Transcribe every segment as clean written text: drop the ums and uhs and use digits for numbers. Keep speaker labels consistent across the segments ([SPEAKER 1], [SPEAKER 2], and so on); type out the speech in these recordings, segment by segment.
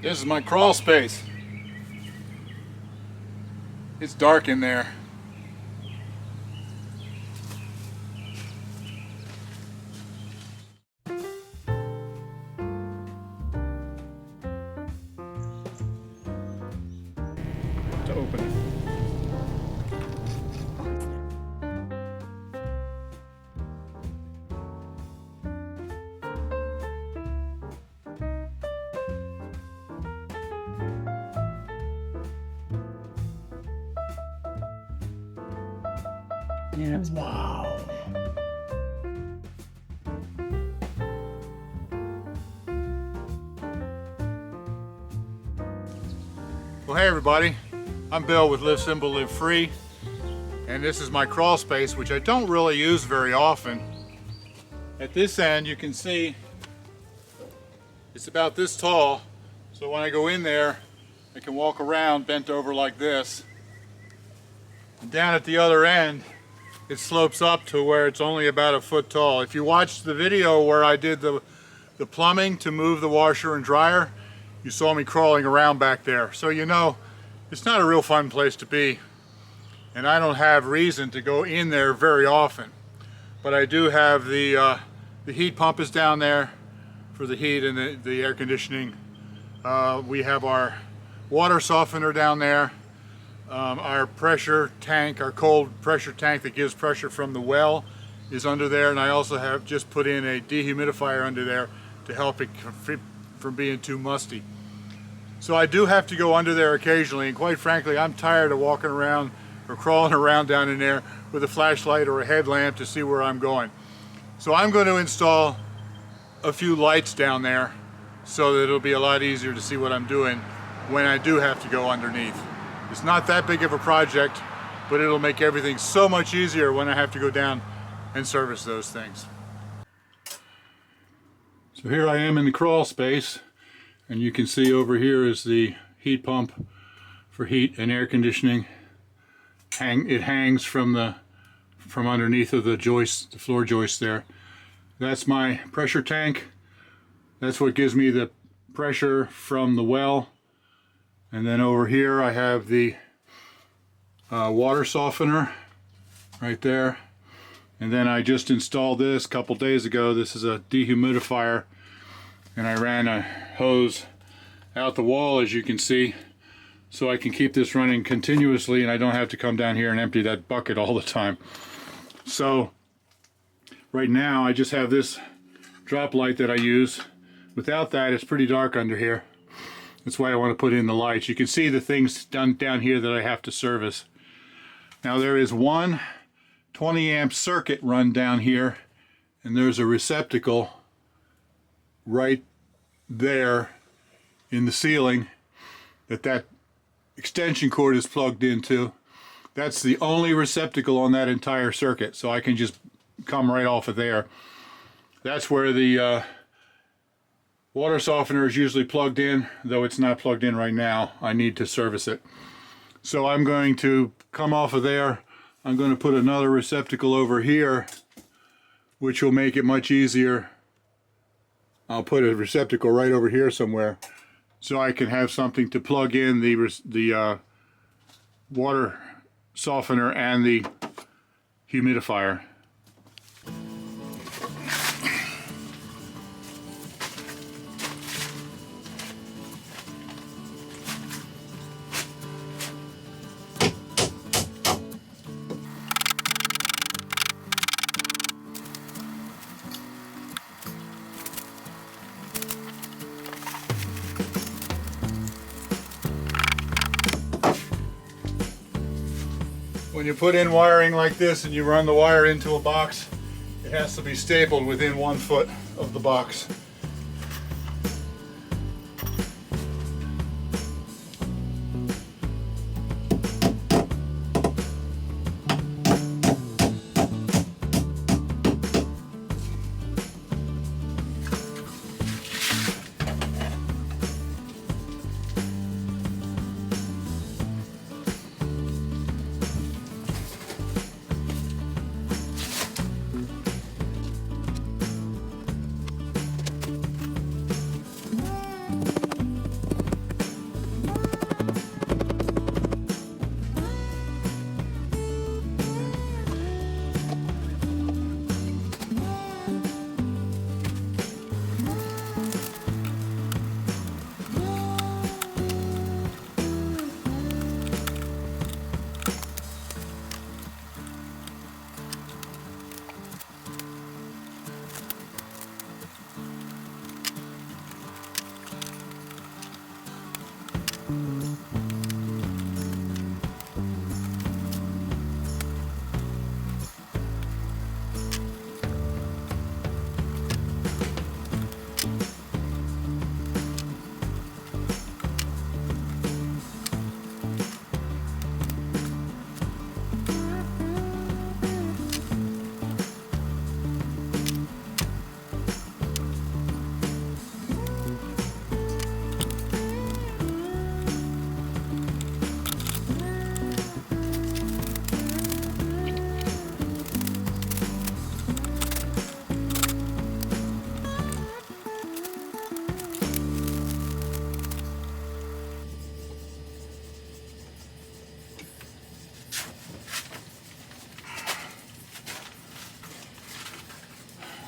[SPEAKER 1] This is my crawl space. It's dark in there. To open it.
[SPEAKER 2] Wow.
[SPEAKER 1] Well, hey everybody, I'm Bill with Live Simple, Live Free, and this is my crawl space, which I don't really use very often. At this end, you can see it's about this tall, so when I go in there, I can walk around bent over like this. And down at the other end, it slopes up to where it's only about a foot tall. If you watched the video where I did the plumbing to move the washer and dryer, you saw me crawling around back there. So you know, it's not a real fun place to be. And I don't have reason to go in there very often. But I do have the heat pump is down there for the heat and the air conditioning. We have our water softener down there. Our pressure tank, our cold pressure tank that gives pressure from the well is under there, and I also have just put in a dehumidifier under there to help it from being too musty. So I do have to go under there occasionally, and quite frankly I'm tired of walking around or crawling around down in there with a flashlight or a headlamp to see where I'm going. So I'm going to install a few lights down there so that it'll be a lot easier to see what I'm doing when I do have to go underneath. It's not that big of a project, but it'll make everything so much easier when I have to go down and service those things. So here I am in the crawl space, and you can see over here is the heat pump for heat and air conditioning. It hangs from underneath of the joist, the floor joist there. That's my pressure tank. That's what gives me the pressure from the well. And then over here I have the water softener right there. And then I just installed this a couple days ago. This is a dehumidifier, and I ran a hose out the wall, as you can see, so I can keep this running continuously and I don't have to come down here and empty that bucket all the time. So right now I just have this drop light that I use. Without that, it's pretty dark under here. That's why I want to put in the lights. You can see the things down here that I have to service. Now there is one 20 amp circuit run down here, and there's a receptacle right there in the ceiling that extension cord is plugged into. That's the only receptacle on that entire circuit, so I can just come right off of there. That's where the water softener is usually plugged in, though it's not plugged in right now. I need to service it. So I'm going to come off of there. I'm going to put another receptacle over here, which will make it much easier. I'll put a receptacle right over here somewhere so I can have something to plug in the water softener and the humidifier. When you put in wiring like this and you run the wire into a box, it has to be stapled within 1 foot of the box.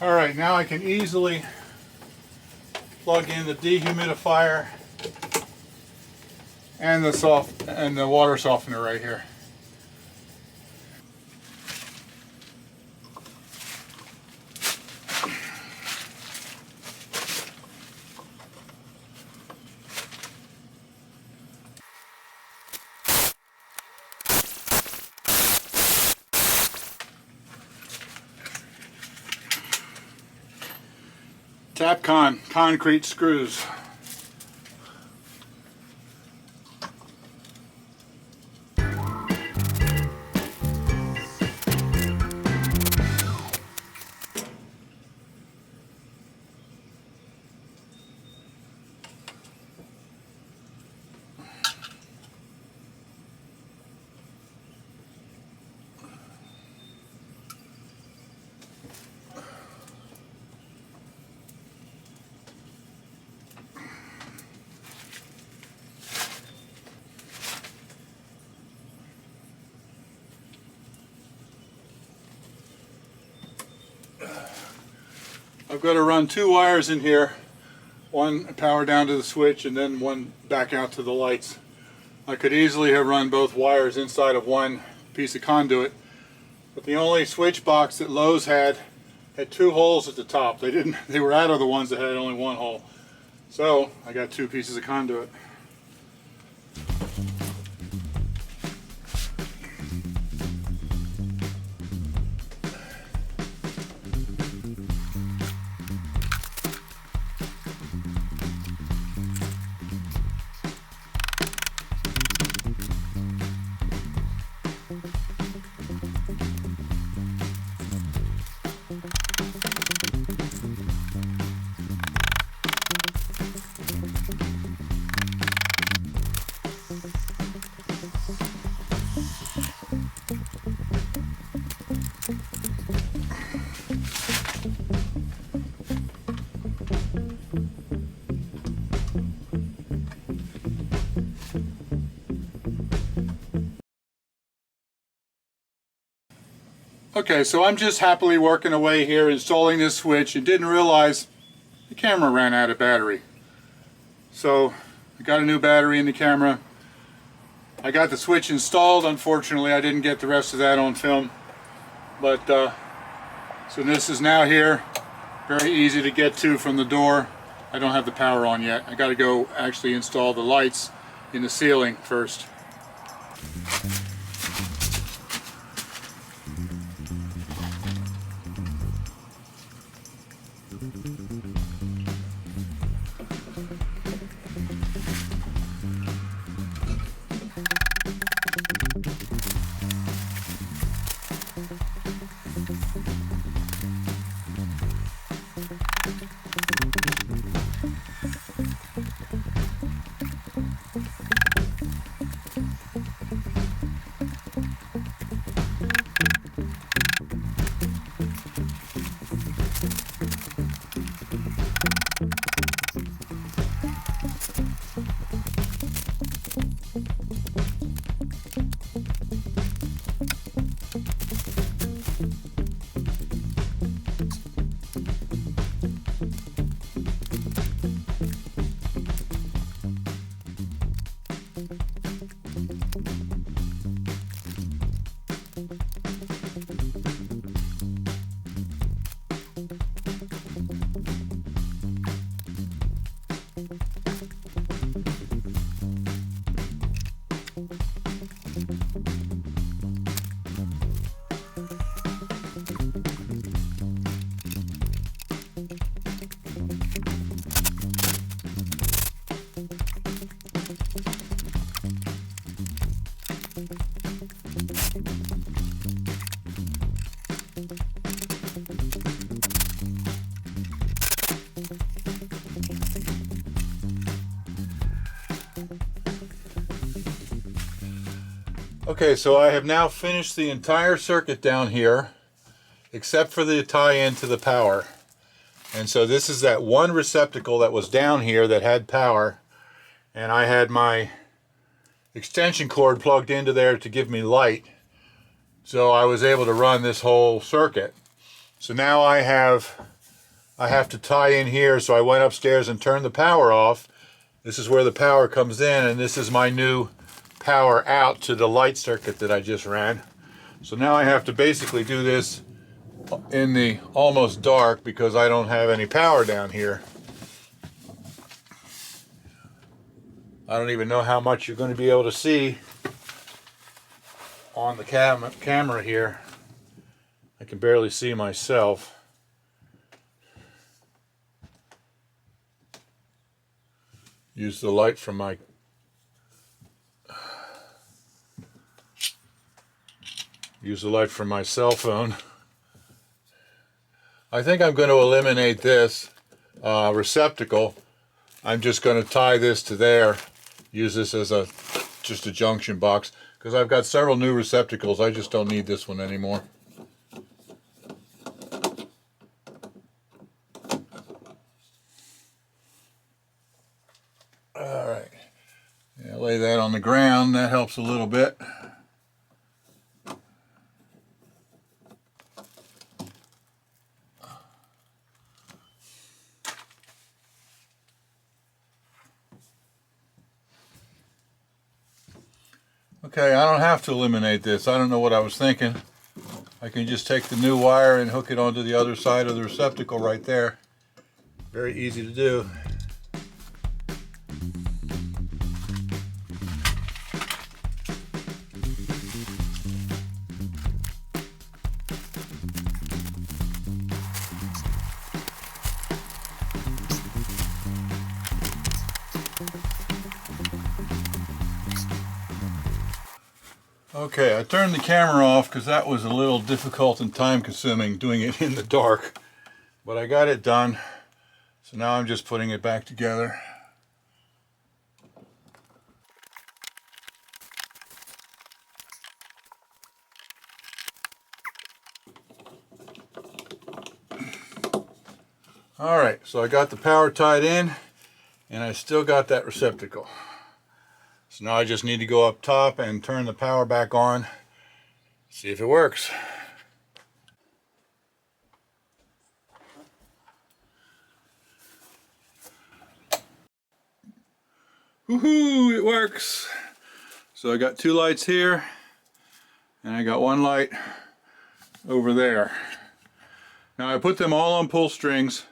[SPEAKER 1] All right, now I can easily plug in the dehumidifier and the water softener right here. Tapcon concrete screws. I've got to run 2 wires in here, one power down to the switch and then one back out to the lights. I could easily have run both wires inside of one piece of conduit, but the only switch box that Lowe's had 2 holes at the top. They were out of the ones that had only 1 hole. So I got 2 pieces of conduit. Okay, so I'm just happily working away here installing this switch and didn't realize the camera ran out of battery. So I got a new battery in the camera. I got the switch installed. Unfortunately, I didn't get the rest of that on film. But so this is now here. Very easy to get to from the door. I don't have the power on yet. I got to go actually install the lights in the ceiling first. Okay, so I have now finished the entire circuit down here, except for the tie-in to the power. And so this is that one receptacle that was down here that had power, and I had my extension cord plugged into there to give me light. So I was able to run this whole circuit. So now I have I have to tie in here, so I went upstairs and turned the power off. This is where the power comes in, and this is my new power out to the light circuit that I just ran. So now I have to basically do this in the almost dark because I don't have any power down here. I don't even know how much you're going to be able to see on the camera here. I can barely see myself. Use the light from my cell phone. I think I'm going to eliminate this receptacle. I'm just going to tie this to there. Use this as just a junction box because I've got several new receptacles. I just don't need this one anymore. All right. Yeah, lay that on the ground. That helps a little bit. Okay, I don't have to eliminate this. I don't know what I was thinking. I can just take the new wire and hook it onto the other side of the receptacle right there. Very easy to do. Okay, I turned the camera off because that was a little difficult and time consuming doing it in the dark. But I got it done. So now I'm just putting it back together. Alright, so I got the power tied in and I still got that receptacle. So now I just need to go up top and turn the power back on, see if it works. Woohoo, it works. So I got two lights here and I got one light over there. Now I put them all on pull strings.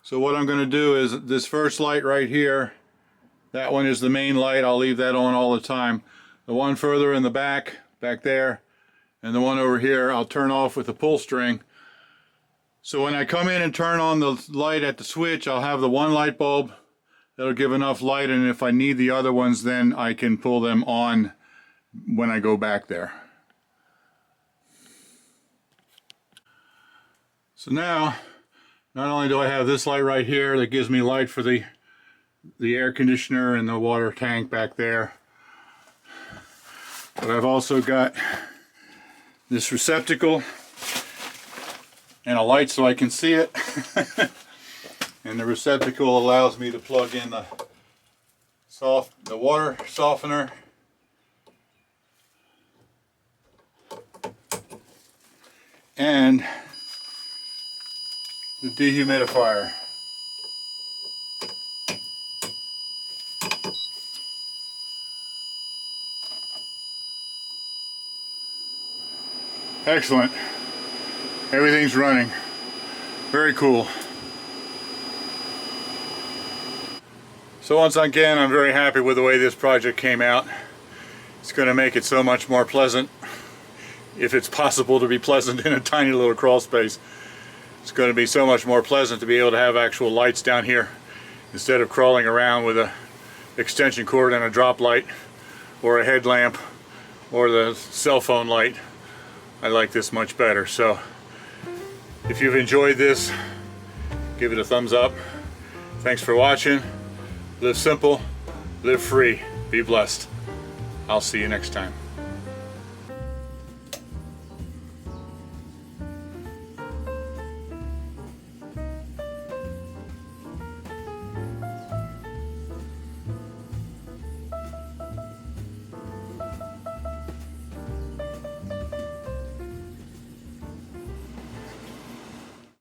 [SPEAKER 1] So what I'm going to do is this first light right here, that one is the main light. I'll leave that on all the time. The one further in the back there, and the one over here, I'll turn off with a pull string. So when I come in and turn on the light at the switch, I'll have the one light bulb that'll give enough light, and if I need the other ones, then I can pull them on when I go back there. So now, not only do I have this light right here that gives me light for the air conditioner and the water tank back there, but I've also got this receptacle and a light so I can see it. And the receptacle allows me to plug in the water softener and the dehumidifier. Excellent. Everything's running. Very cool. So once again, I'm very happy with the way this project came out. It's going to make it so much more pleasant, if it's possible to be pleasant in a tiny little crawl space. It's going to be so much more pleasant to be able to have actual lights down here instead of crawling around with a extension cord and a drop light or a headlamp or the cell phone light. I like this much better. So if you've enjoyed this, give it a thumbs up. Thanks for watching. Live simple, live free, be blessed. I'll see you next time.